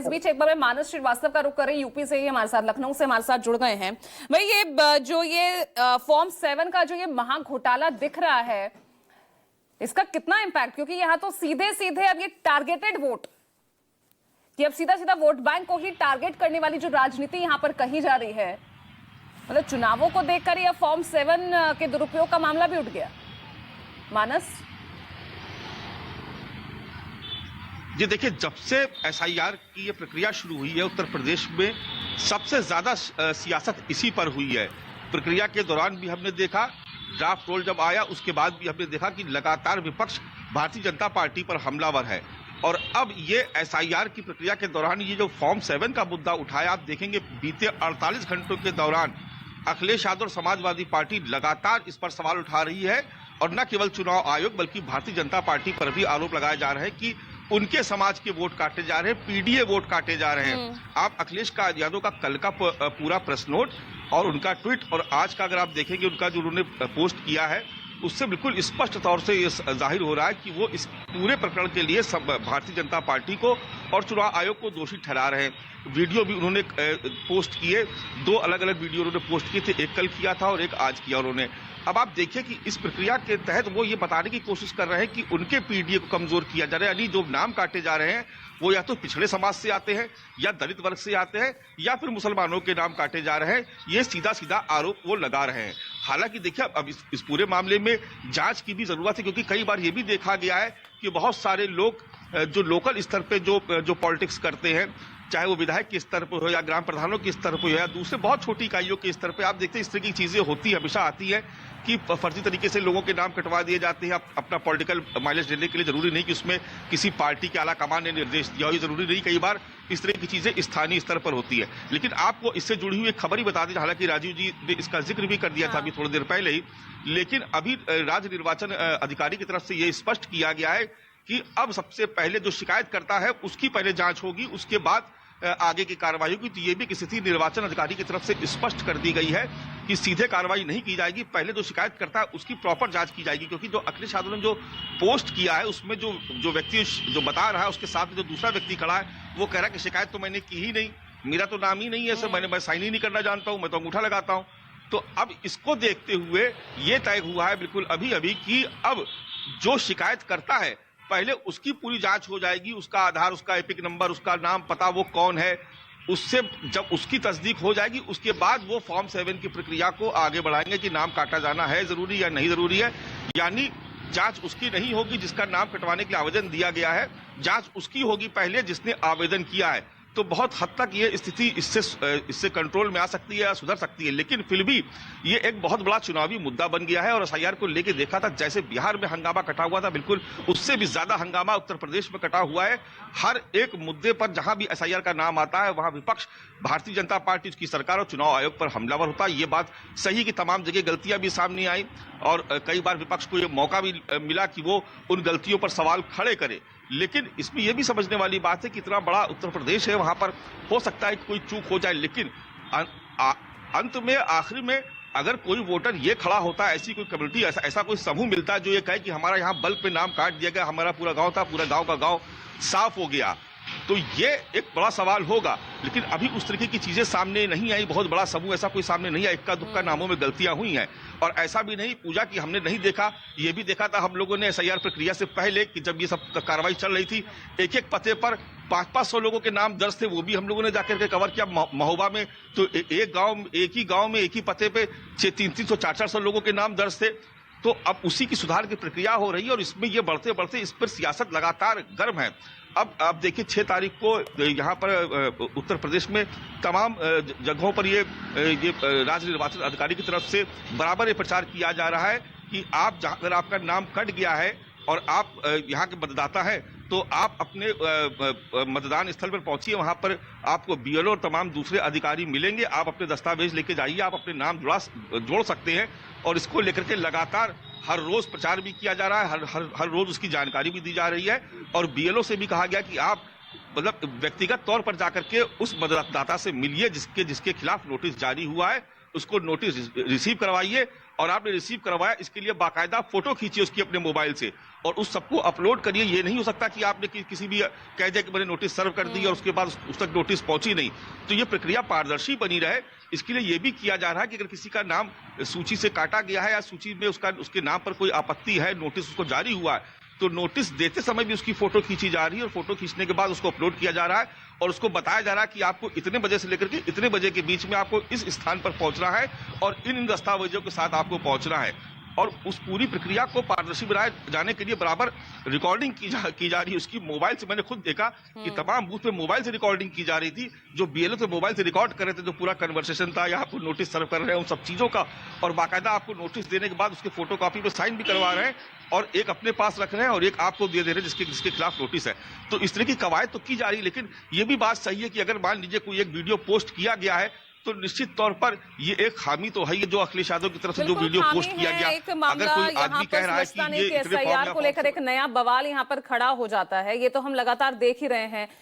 इस बीच एक बार मैं मानस श्रीवास्तव का रुख कर रही, यूपी से ही हमारे साथ, लखनऊ से हमारे साथ जुड़ गए हैं। भाई ये फॉर्म 7 का जो ये महा घोटाला दिख रहा है, इसका कितना इंपैक्ट, क्योंकि यहां तो सीधे सीधे अब ये टारगेटेड वोट कि अब सीधा सीधा वोट बैंक को ही टारगेट करने वाली जो राजनीति यहां पर कही जा रही है, मतलब चुनावों को देखकर यह फॉर्म 7 के दुरुपयोग का मामला भी उठ गया। मानस जी देखिए, जब से एसआईआर की ये प्रक्रिया शुरू हुई है उत्तर प्रदेश में सबसे ज्यादा सियासत इसी पर हुई है। प्रक्रिया के दौरान भी हमने देखा, ड्राफ्ट रोल जब आया उसके बाद भी हमने देखा कि लगातार विपक्ष भारतीय जनता पार्टी पर हमलावर है। और अब ये एसआईआर की प्रक्रिया के दौरान ये जो फॉर्म 7 का मुद्दा उठाया, आप देखेंगे बीते 48 घंटों के दौरान अखिलेश यादव और समाजवादी पार्टी लगातार इस पर सवाल उठा रही है। और न केवल चुनाव आयोग बल्कि भारतीय जनता पार्टी पर भी आरोप लगाए जा रहे हैं कि उनके समाज के वोट काटे जा रहे हैं, पीडीए वोट काटे जा रहे हैं। आप अखिलेश यादव का कल का पूरा प्रेस नोट और उनका ट्वीट और आज का अगर आप देखेंगे उनका जो उन्होंने पोस्ट किया है, उससे बिल्कुल स्पष्ट तौर से ये जाहिर हो रहा है कि वो इस पूरे प्रकरण के लिए भारतीय जनता पार्टी को और चुनाव आयोग को दोषी ठहरा रहे हैं। वीडियो भी उन्होंने पोस्ट किए, 2 अलग अलग वीडियो उन्होंने पोस्ट किए थे, एक कल किया था और एक आज किया उन्होंने। अब आप देखिए कि इस प्रक्रिया के तहत वो ये बताने की कोशिश कर रहे हैं कि उनके पीडीए को कमजोर किया जा रहा है, यानी जो नाम काटे जा रहे हैं वो या तो पिछड़े समाज से आते हैं या दलित वर्ग से आते हैं या फिर मुसलमानों के नाम काटे जा रहे हैं। ये सीधा सीधा आरोप वो लगा रहे हैं। हालांकि देखिए, अब इस पूरे मामले में जांच की भी जरूरत है, क्योंकि कई बार ये भी देखा गया है कि बहुत सारे लोग जो लोकल स्तर पे जो पॉलिटिक्स करते हैं, चाहे वो विधायक के स्तर पर हो या ग्राम प्रधानों के स्तर पर हो या दूसरे बहुत छोटी इकाइयों के स्तर पर, आप देखते हैं इस तरह की चीजें होती हमेशा आती है कि फर्जी तरीके से लोगों के नाम कटवा दिए जाते हैं अपना पॉलिटिकल माइलेज देने के लिए। जरूरी नहीं कि उसमें किसी पार्टी के आला कमान ने निर्देश दिया हो, ये जरूरी नहीं। कई बार इस तरह की चीजें स्थानीय स्तर पर होती है। लेकिन आपको इससे जुड़ी हुई एक खबर ही बता दी, हालांकि राजीव जी ने इसका जिक्र भी कर दिया था अभी थोड़ी देर पहले ही, लेकिन अभी राज्य निर्वाचन अधिकारी की तरफ से यह स्पष्ट किया गया है कि अब सबसे पहले जो शिकायत करता है उसकी पहले जांच होगी, उसके बाद आगे की कार्रवाई होगी। तो ये भी किसी निर्वाचन अधिकारी की तरफ से स्पष्ट कर दी गई है कि सीधे कार्रवाई नहीं की जाएगी, पहले जो शिकायत करता है उसकी प्रॉपर जांच की जाएगी। क्योंकि जो अखिलेश यादव ने जो पोस्ट किया है उसमें जो व्यक्ति जो बता रहा है उसके साथ जो दूसरा व्यक्ति खड़ा है वो कह रहा है कि शिकायत तो मैंने की ही नहीं, मेरा तो नाम ही नहीं है सर, मैं साइन ही नहीं करना जानता हूं, मैं तो अंगूठा लगाता हूं। तो अब इसको देखते हुए ये तय हुआ है बिल्कुल अभी अभी कि अब जो शिकायत करता है पहले उसकी पूरी जांच हो जाएगी, उसका आधार, उसका एपिक नंबर, उसका नाम पता, वो कौन है, उससे जब उसकी तस्दीक हो जाएगी उसके बाद वो फॉर्म 7 की प्रक्रिया को आगे बढ़ाएंगे कि नाम काटा जाना है जरूरी या नहीं जरूरी है। यानी जांच उसकी नहीं होगी जिसका नाम कटवाने के लिए आवेदन दिया गया है, जांच उसकी होगी पहले जिसने आवेदन किया है। तो बहुत हद तक ये स्थिति इससे कंट्रोल में आ सकती है या सुधर सकती है। लेकिन फिर भी ये एक बहुत बड़ा चुनावी मुद्दा बन गया है और एसआईआर को लेके देखा था जैसे बिहार में हंगामा कटा हुआ था, बिल्कुल उससे भी ज्यादा हंगामा उत्तर प्रदेश में कटा हुआ है। हर एक मुद्दे पर जहां भी एसआईआर का नाम आता है वहां विपक्ष भारतीय जनता पार्टी की सरकार और चुनाव आयोग पर हमलावर होता है। ये बात सही की तमाम जगह गलतियां भी सामने आई और कई बार विपक्ष को ये मौका भी मिला कि वो उन गलतियों पर सवाल खड़े करे। लेकिन इसमें यह भी समझने वाली बात है कि इतना बड़ा उत्तर प्रदेश है, वहां पर हो सकता है कि कोई चूक हो जाए, लेकिन अंत में आखिर में अगर कोई वोटर ये खड़ा होता है, ऐसी कोई कम्युनिटी, ऐसा कोई समूह मिलता है जो ये कहे कि हमारा यहाँ बल्क पे नाम काट दिया गया, हमारा पूरा गांव था, पूरा गांव का गांव साफ हो गया, तो ये एक बड़ा सवाल होगा। लेकिन अभी उस तरीके की चीजें सामने नहीं आई, बहुत बड़ा समूह ऐसा कोई सामने नहीं आया, इक्का दुक्का नामों में गलतियां हुई हैं। और ऐसा भी नहीं पूजा कि हमने नहीं देखा, ये भी देखा था हम लोगों ने एसआईआर प्रक्रिया से पहले कि जब ये सब कार्रवाई चल रही थी, एक एक पते पर 500-500 लोगों के नाम दर्ज थे, वो भी हम लोगों ने जाकर के कवर किया महोबा में। तो एक ही गांव में एक ही पते पे 300-300, 400 लोगों के नाम दर्ज थे। तो अब उसी की सुधार की प्रक्रिया हो रही है और इसमें ये बढ़ते बढ़ते इस पर सियासत लगातार गर्म है। अब आप देखिए 6 तारीख को यहाँ पर उत्तर प्रदेश में तमाम जगहों पर ये राज्य निर्वाचन अधिकारी की तरफ से बराबर ये प्रचार किया जा रहा है कि आप अगर आपका नाम कट गया है और आप यहाँ के मतदाता हैं तो आप अपने मतदान स्थल पर पहुंचिए, वहां पर आपको बीएलओ और तमाम दूसरे अधिकारी मिलेंगे, आप अपने दस्तावेज लेके जाइए, आप अपने नाम जोड़ सकते हैं। और इसको लेकर के लगातार हर रोज प्रचार भी किया जा रहा है, हर रोज उसकी जानकारी भी दी जा रही है। और बीएलओ से भी कहा गया कि आप व्यक्तिगत तौर पर जाकर के उस मतदाता से मिलिए जिसके खिलाफ नोटिस जारी हुआ है उसको नोटिस रिसीव करवाइए, और आपने रिसीव करवाया इसके लिए बाकायदा फोटो खींचिए उसकी अपने मोबाइल से और उस सबको अपलोड करिए। ये नहीं हो सकता कि आपने किसी भी कह दिया कि मैंने नोटिस सर्व कर दी और उसके बाद उस तक नोटिस पहुंची नहीं। तो ये प्रक्रिया पारदर्शी बनी रहे, इसके लिए ये भी किया जा रहा है कि अगर किसी का नाम सूची से काटा गया है या सूची में उसके नाम पर कोई आपत्ति है, नोटिस उसको जारी हुआ है, तो नोटिस देते समय भी उसकी फोटो खींची जा रही है और फोटो खींचने के बाद उसको अपलोड किया जा रहा है और उसको बताया जा रहा है कि आपको इतने बजे से लेकर के इतने बजे के बीच में आपको इस स्थान पर पहुंचना है और इन दस्तावेजों के साथ आपको पहुंचना है। और उस पूरी प्रक्रिया को पारदर्शी बनाए जाने के लिए बराबर रिकॉर्डिंग की जा रही है उसकी। मोबाइल से मैंने खुद देखा कि तमाम बूथ पे मोबाइल से रिकॉर्डिंग की जा रही थी, जो बीएलओ तो मोबाइल से रिकॉर्ड कर रहे थे जो पूरा कन्वर्सेशन था या आपको नोटिस सर्व कर रहे हैं उन सब चीजों का, और बाकायदा आपको नोटिस देने के बाद उसके फोटो कॉपी पे साइन भी करवा रहे हैं और एक अपने पास रख रहे हैं और एक आपको दे रहे हैं जिसके खिलाफ नोटिस है। तो इस तरह की कवायद तो की जा रही है, लेकिन ये भी बात सही है कि अगर मान लीजिए कोई एक वीडियो पोस्ट किया गया है तो निश्चित तौर पर ये एक खामी तो है, ये जो अखिलेश यादव की तरफ से जो वीडियो पोस्ट किया गया। एक मामला अगर कोई आदमी कह रहा है कि ये एसआईआर को लेकर एक नया बवाल यहाँ पर खड़ा हो जाता है, ये तो हम लगातार देख ही रहे हैं।